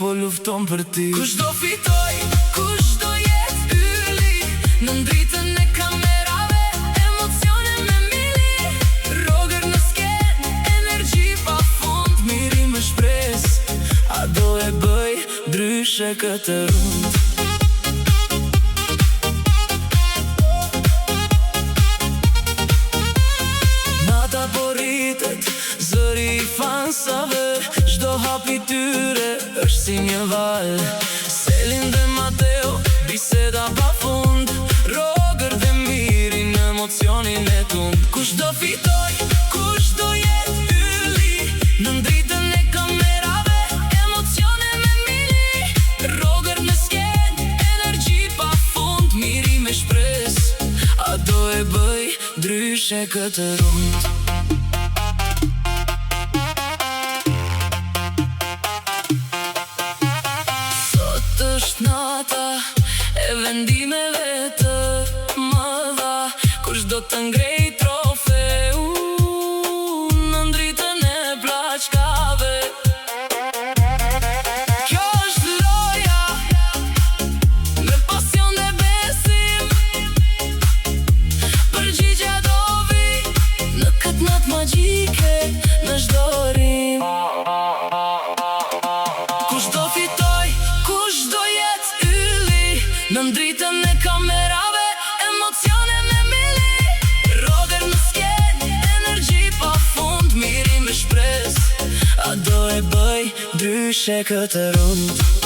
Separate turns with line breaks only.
po lufton për ti.
Kush do fitoj, kush do jet yli, në ndritën e kamerave, emocione me mili. Roger në sken, energji pa fund,
Miri me shpres, a do e bëj ndryshe këtë rund. Nata po rritet, zëri i fansave, çdo hap i tyre është si një val. Selin dhe Mateo, biseda pa fund, Roger dhe Miri në emocionin e tund.
kush do fitoj, kush do jet yli, në ndritën e kamerave, emocione me mili. Roger në sken, energji pa fund,
Miri me shpres, a do e bëj ndryshe këtë rund. Sot është nata e vendimeve të mëdha, kush do të ngrej trofeu në ndritën e plaçkave.
kjo është loja, me pasion dhe besim. Përgjigja do vi
Në këtë natë magjike, në çdo rim.
Kush do fitoj, kush do jet yli, në ndritën e kamerave, emocione me mili. Roger në sken, energji pa fund,
Miri me shpres, a do e bëj ndryshe këtë rund.